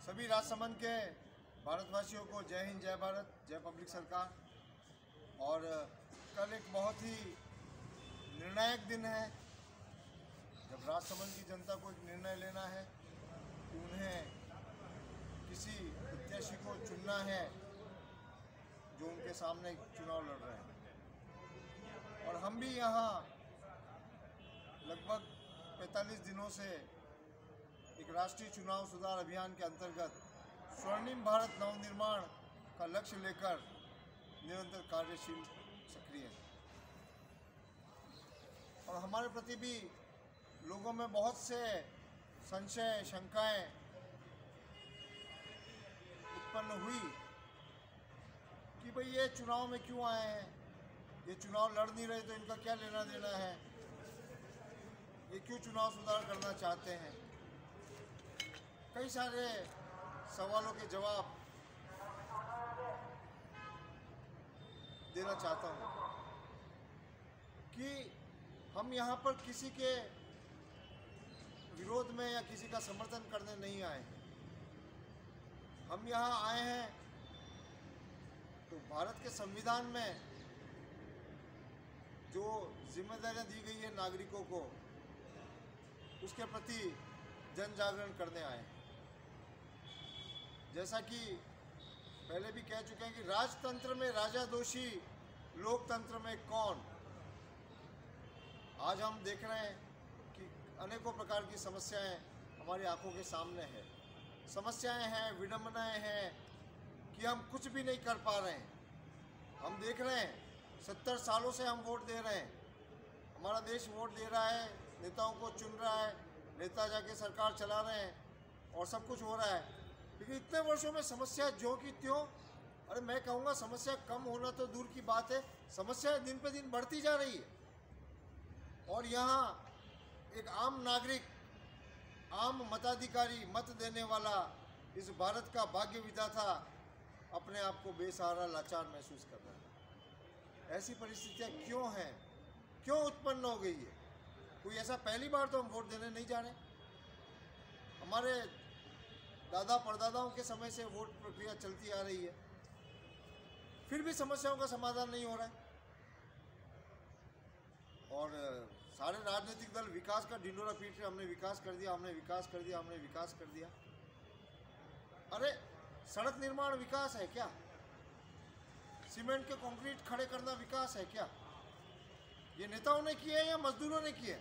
सभी राजसमंद के भारतवासियों को जय हिंद, जय भारत, जय पब्लिक सरकार। और कल एक बहुत ही निर्णायक दिन है जब राजसमंद की जनता को एक निर्णय लेना है कि उन्हें किसी प्रत्याशी को चुनना है जो उनके सामने चुनाव लड़ रहे हैं। और हम भी यहाँ लगभग 45 दिनों से एक राष्ट्रीय चुनाव सुधार अभियान के अंतर्गत स्वर्णिम भारत नवनिर्माण का लक्ष्य लेकर निरंतर कार्यशील सक्रिय है। और हमारे प्रति भी लोगों में बहुत से संशय, शंकाएं उत्पन्न हुई कि भाई ये चुनाव में क्यों आए हैं, ये चुनाव लड़ नहीं रहे तो इनका क्या लेना देना है, ये क्यों चुनाव सुधार करना चाहते हैं। कई सारे सवालों के जवाब देना चाहता हूँ कि हम यहाँ पर किसी के विरोध में या किसी का समर्थन करने नहीं आए हैं। हम यहाँ आए हैं तो भारत के संविधान में जो जिम्मेदारियां दी गई है नागरिकों को, उसके प्रति जन जागरण करने आए हैं। जैसा कि पहले भी कह चुके हैं कि राजतंत्र में राजा दोषी, लोकतंत्र में कौन। आज हम देख रहे हैं कि अनेकों प्रकार की समस्याएं हमारी आंखों के सामने हैं। समस्याएं हैं, विडंबनाएं हैं कि हम कुछ भी नहीं कर पा रहे हैं। हम देख रहे हैं 70 सालों से हम वोट दे रहे हैं, हमारा देश वोट दे रहा है, नेताओं को चुन रहा है, नेता जाके सरकार चला रहे हैं और सब कुछ हो रहा है। लेकिन इतने वर्षों में समस्या जो कि त्यों, अरे मैं कहूँगा समस्या कम होना तो दूर की बात है, समस्या दिन पे दिन बढ़ती जा रही है। और यहाँ एक आम नागरिक, आम मताधिकारी, मत देने वाला इस भारत का भाग्य विधाता अपने आप को बेसहारा, लाचार महसूस कर रहा है। ऐसी परिस्थितियाँ क्यों हैं, क्यों उत्पन्न हो गई है? कोई ऐसा पहली बार तो हम वोट देने नहीं जा रहे। हमारे दादा परदादाओं के समय से वोट प्रक्रिया चलती आ रही है, फिर भी समस्याओं का समाधान नहीं हो रहा है। और सारे राजनीतिक दल विकास का ढिंडोरा पीट रहे, हमने विकास कर दिया, हमने विकास कर दिया, हमने विकास कर दिया। अरे सड़क निर्माण विकास है क्या? सीमेंट के कंक्रीट खड़े करना विकास है क्या? ये नेताओं ने किए या मजदूरों ने किए,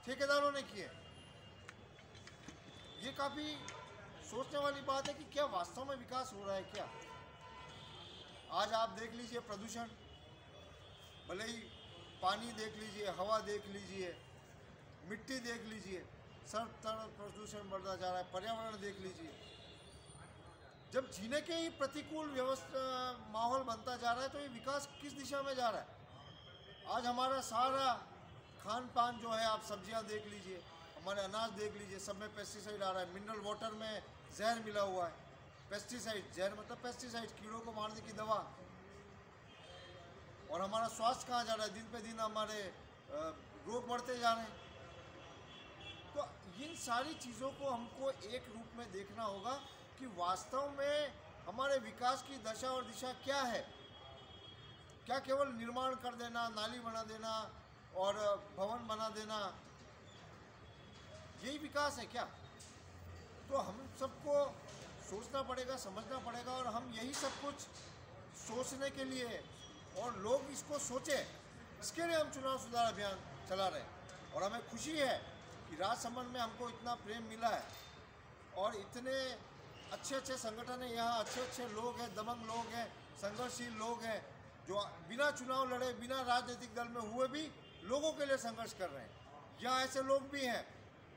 ठेकेदारों ने किए? ये काफ़ी सोचने वाली बात है कि क्या वास्तव में विकास हो रहा है क्या? आज आप देख लीजिए प्रदूषण, भले ही पानी देख लीजिए, हवा देख लीजिए, मिट्टी देख लीजिए, सब तरफ प्रदूषण बढ़ता जा रहा है। पर्यावरण देख लीजिए, जब जीने के ही प्रतिकूल व्यवस्था माहौल बनता जा रहा है तो ये विकास किस दिशा में जा रहा है? आज हमारा सारा खान पान जो है, आप सब्जियां देख लीजिए, हमारे अनाज देख लीजिए, सब में पेस्टिसाइड आ रहा है। मिनरल वाटर में जहर मिला हुआ है। पेस्टिसाइड, जहर मतलब पेस्टिसाइड, कीड़ों को मारने की दवा। और हमारा स्वास्थ्य कहाँ जा रहा है? दिन पे दिन हमारे रोग बढ़ते जा रहे हैं। तो इन सारी चीज़ों को हमको एक रूप में देखना होगा कि वास्तव में हमारे विकास की दशा और दिशा क्या है। क्या केवल निर्माण कर देना, नाली बना देना और भवन बना देना, यही विकास है क्या? तो हम सबको सोचना पड़ेगा, समझना पड़ेगा। और हम यही सब कुछ सोचने के लिए और लोग इसको सोचें, इसके लिए हम चुनाव सुधार अभियान चला रहे हैं। और हमें खुशी है कि राजसमंद में हमको इतना प्रेम मिला है और इतने अच्छे अच्छे संगठन हैं यहाँ, अच्छे अच्छे लोग हैं, दमंग लोग हैं, संघर्षशील लोग हैं जो बिना चुनाव लड़े, बिना राजनीतिक दल में हुए भी लोगों के लिए संघर्ष कर रहे हैं। यहाँ ऐसे लोग भी हैं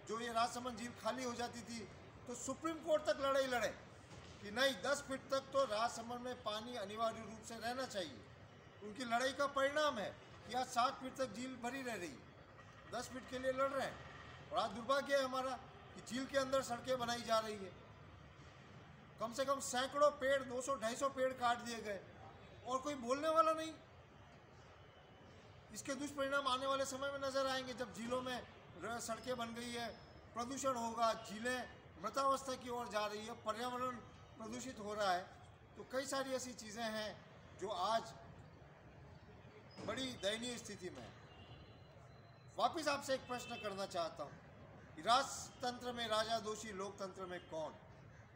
जो ये राजसमंद झील खाली हो जाती थी तो सुप्रीम कोर्ट तक लड़ाई लड़े कि नहीं, 10 फीट तक तो राजसमंद में पानी अनिवार्य रूप से रहना चाहिए। उनकी लड़ाई का परिणाम है कि आज 7 फीट तक झील भरी रह रही है, 10 फीट के लिए लड़ रहे हैं। और आज दुर्भाग्य है हमारा कि झील के अंदर सड़कें बनाई जा रही है। कम से कम सैकड़ों पेड़, 200-250 पेड़ काट दिए गए और कोई बोलने वाला नहीं। इसके दुष्परिणाम आने वाले समय में नजर आएंगे जब झीलों में सड़कें बन गई है, प्रदूषण होगा, झीलें मृतावस्था की ओर जा रही है, पर्यावरण प्रदूषित हो रहा है। तो कई सारी ऐसी चीज़ें हैं जो आज बड़ी दयनीय स्थिति में है। वापिस आपसे एक प्रश्न करना चाहता हूँ, राजतंत्र में राजा दोषी, लोकतंत्र में कौन?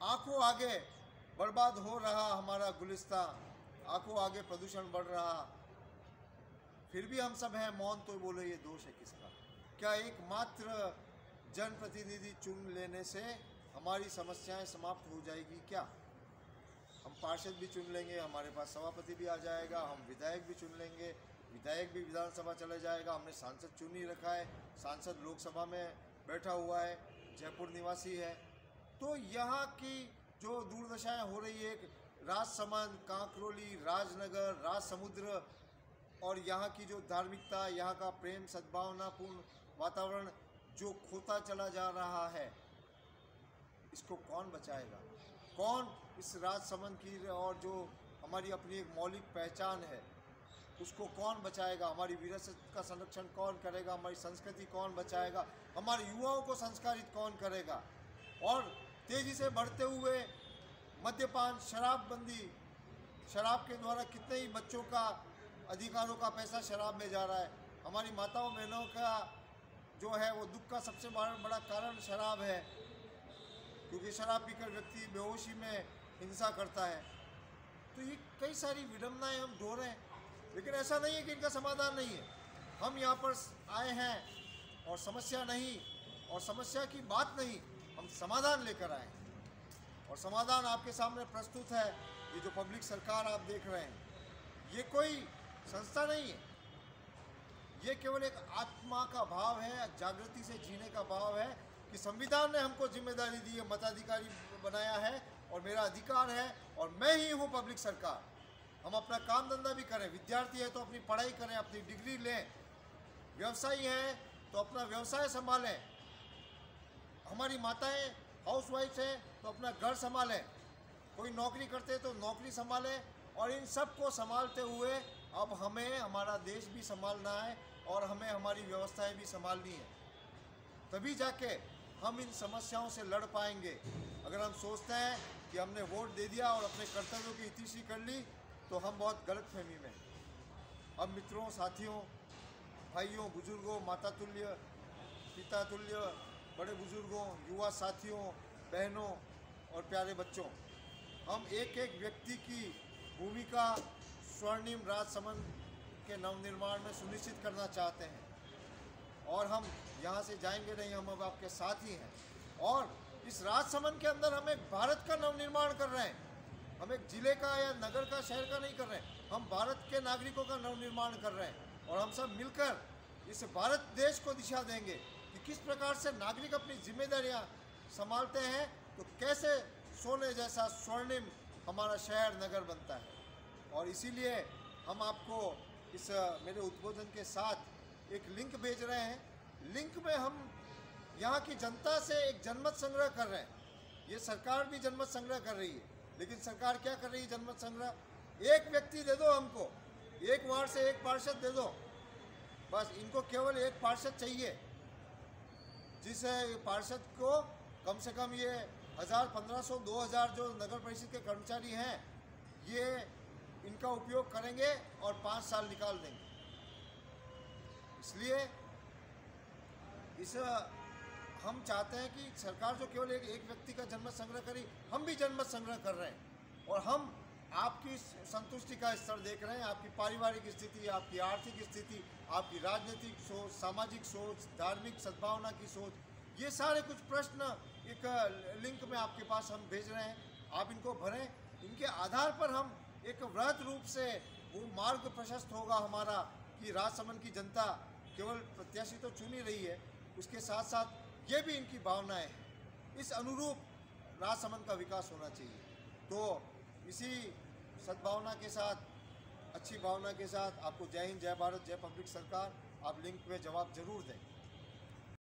आंखों आगे बर्बाद हो रहा हमारा गुलिस्तां, आंखों आगे प्रदूषण बढ़ रहा, फिर भी हम सब हैं मौन, तो बोले ये दोष है किसका? क्या एकमात्र जनप्रतिनिधि चुन लेने से हमारी समस्याएं समाप्त हो जाएगी क्या? हम पार्षद भी चुन लेंगे, हमारे पास सभापति भी आ जाएगा, हम विधायक भी चुन लेंगे, विधायक भी विधानसभा चले जाएगा, हमने सांसद चुन ही रखा है, सांसद लोकसभा में बैठा हुआ है, जयपुर निवासी है। तो यहाँ की जो दुर्दशाएं हो रही है, राजसमंद, कांकरोली, राजनगर, राजसमुद्र, और यहाँ की जो धार्मिकता, यहाँ का प्रेम, सद्भावनापूर्ण वातावरण जो खोता चला जा रहा है, इसको कौन बचाएगा? कौन इस राजसमंद की और जो हमारी अपनी एक मौलिक पहचान है उसको कौन बचाएगा? हमारी विरासत का संरक्षण कौन करेगा? हमारी संस्कृति कौन बचाएगा? हमारे युवाओं को संस्कारित कौन करेगा? और तेज़ी से बढ़ते हुए मद्यपान, शराबबंदी, शराब के द्वारा कितने ही बच्चों का अधिकारों का पैसा शराब में जा रहा है। हमारी माताओं बहनों का जो है वो दुख का सबसे बड़ा कारण शराब है, क्योंकि शराब पीकर व्यक्ति बेहोशी में हिंसा करता है। तो ये कई सारी विडंबनाएं हम ढो रहे हैं, लेकिन ऐसा नहीं है कि इनका समाधान नहीं है। हम यहाँ पर आए हैं और समस्या नहीं, और समस्या की बात नहीं, हम समाधान लेकर आए हैं। और समाधान आपके सामने प्रस्तुत है। ये जो पब्लिक सरकार आप देख रहे हैं, ये कोई संस्था नहीं है, ये केवल एक आत्मा का भाव है, जागृति से जीने का भाव है कि संविधान ने हमको जिम्मेदारी दी है, मताधिकारी बनाया है और मेरा अधिकार है, और मैं ही हूँ पब्लिक सरकार। हम अपना काम धंधा भी करें, विद्यार्थी है तो अपनी पढ़ाई करें, अपनी डिग्री लें, व्यवसायी हैं तो अपना व्यवसाय संभालें, हमारी माताएं हाउसवाइफ हैं तो अपना घर संभालें, कोई नौकरी करते हैं तो नौकरी संभालें। और इन सब को संभालते हुए अब हमें हमारा देश भी संभालना है और हमें हमारी व्यवस्थाएं भी संभालनी है, तभी जाके हम इन समस्याओं से लड़ पाएंगे। अगर हम सोचते हैं कि हमने वोट दे दिया और अपने कर्तव्यों की इतिश्री कर ली, तो हम बहुत गलतफहमी में। अब मित्रों, साथियों, भाइयों, बुजुर्गों, माता तुल्य, पिता तुल्य, बड़े बुजुर्गों, युवा साथियों, बहनों और प्यारे बच्चों, हम एक एक व्यक्ति की भूमिका स्वर्णिम राजसमंद के नवनिर्माण में सुनिश्चित करना चाहते हैं। और हम यहाँ से जाएंगे नहीं, हम अब आपके साथ ही हैं। और इस राजसमंद के अंदर हम एक भारत का नवनिर्माण कर रहे हैं। हम एक जिले का या नगर का, शहर का नहीं कर रहे हैं, हम भारत के नागरिकों का नवनिर्माण कर रहे हैं। और हम सब मिलकर इस भारत देश को दिशा देंगे कि किस प्रकार से नागरिक अपनी जिम्मेदारियां संभालते हैं, तो कैसे सोने जैसा स्वर्णिम हमारा शहर नगर बनता है। और इसीलिए हम आपको इस मेरे उद्बोधन के साथ एक लिंक भेज रहे हैं। लिंक में हम यहाँ की जनता से एक जनमत संग्रह कर रहे हैं। ये सरकार भी जनमत संग्रह कर रही है, लेकिन सरकार क्या कर रही है जनमत संग्रह? एक व्यक्ति दे दो हमको, एक वार्ड से एक पार्षद दे दो, बस इनको केवल एक पार्षद चाहिए, जिस पार्षद को कम से कम ये 1000, 1500, 2000 जो नगर परिषद के कर्मचारी हैं, ये इनका उपयोग करेंगे और 5 साल निकाल देंगे। इसलिए हम चाहते हैं कि सरकार जो केवल एक व्यक्ति का जनमत संग्रह करी, हम भी जनमत संग्रह कर रहे हैं। और हम आपकी संतुष्टि का स्तर देख रहे हैं, आपकी पारिवारिक स्थिति, आपकी आर्थिक स्थिति, आपकी राजनीतिक सोच, सामाजिक सोच, धार्मिक सद्भावना की सोच, ये सारे कुछ प्रश्न एक लिंक में आपके पास हम भेज रहे हैं। आप इनको भरें, इनके आधार पर हम एक वृहद रूप से वो मार्ग प्रशस्त होगा हमारा कि राजसमंद की जनता केवल प्रत्याशी तो चुन ही रही है, उसके साथ साथ ये भी इनकी भावनाएं हैं। इस अनुरूप राजसमंद का विकास होना चाहिए। तो इसी सद्भावना के साथ, अच्छी भावना के साथ आपको जय हिंद, जय भारत, जय पब्लिक सरकार। आप लिंक में जवाब जरूर दें।